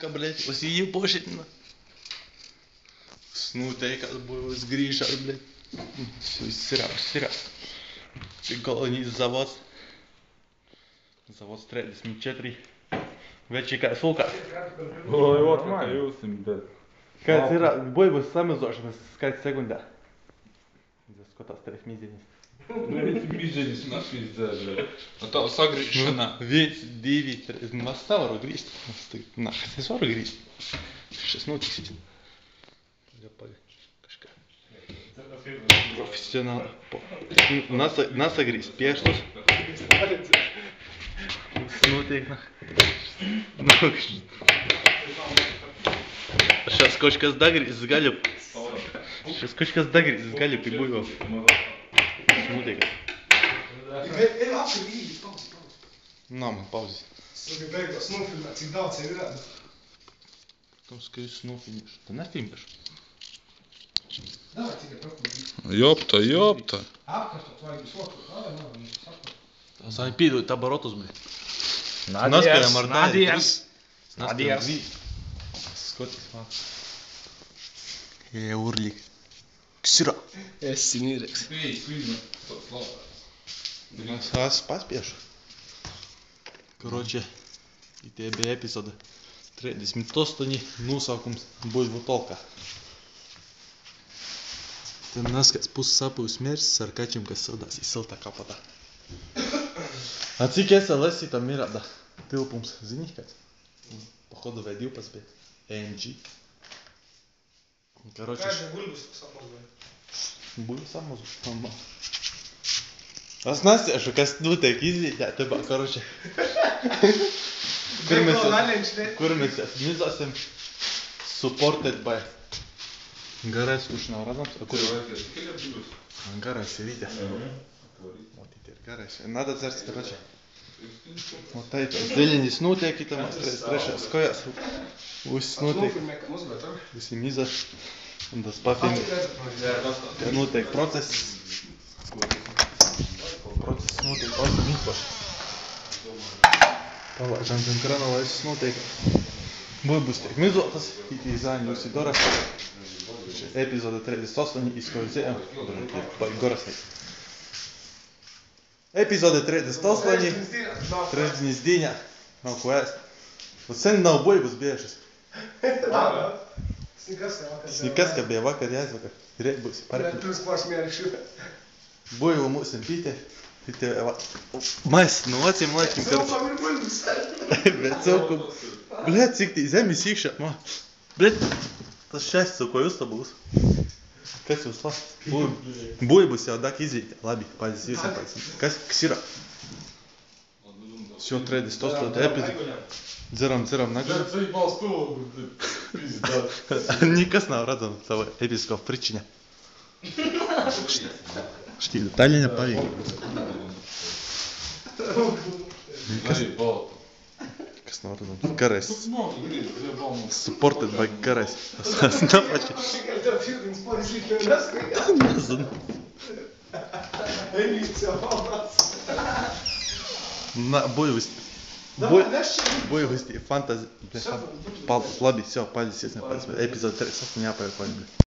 Блять, посидим. Снутейка будет с Гришей, блять. Все, сира. Колоний завод. Завод строили с 4. Вечика, сука. Ой, вот как юсим, блядь. Kad sira, boj bo samo zašao skać sekunda. За скота стреф мизенис. Блядь, мизенис наши блядь. А то сагришена. Ведь 9, наставару грist. На, сесору грist. 16 сидит. Профессионал. Нас грist. Пештос. Снутик. Сейчас кочка с галюп. Сейчас кочка с галюп и буйвол. Снутик. Нам, паузе. Потом скажи снов финиш. Ты на фильм пишешь? Ёпта. Запидывают оборотус, блядь. Надеюсь. Скотт. Урлик. Ксира. Синирекс. Спать пеш. Короче, и тебе епизода. 30 nu sākums būs votolka. Tad naskas puses sapūs mērķis ar kačiem, kas sildās iz siltā kapatā. A cik SLS tam ir da tilpums, zini kāds? Pohodu vai 12 bet AMG. Короче, buļbu samazu. Es nesiešu, kas notiek izvītā, tebā, короче. Kur mēs esam supported by Garais, kurš nav redzams? Garais ir Vītā. Вот это Garais. Надо dzert, короче. Вот это зелени notiek, tam trešās kojās. Viss notiek. Visi mizas. Un tas pafini. Ja notiek process. Process notiek pavisam īpaši. Palaižam zem krana, lai viss notiek. Buļbus tiek mizotas, itī zāņi jūs ir doras. Epizode 38 izkoļdzējām. Baigi gorasnī. Epizode 38. Trešdienas dīņā. Nav ko ēst. Un sen nav buļbus bijušas. Snikas, ka bija vakar jāizvakar. Reit būs parīt. Buļbu mūsim pītē. Mēs no acīm laikim, bet celku, blēt, cik tī zemis īkšā, blēt, tas šests, ko jūs tā būs. Kas jūs last? Buļbus jau dak izvīt, labi, paļas jūs nepācis. Kas ir? Šo 38. epizodu. Dzeram nagadu. Nikas nav redzams savu episkopu fričiņa. Štīda taļiņa paīgi. Kas nav redzams? Garais. Supported by Garais. Tas napači. Nezinu. Buļvis tie fantazi. Labi, jau paļas, epizode 38 jāpajaukoju.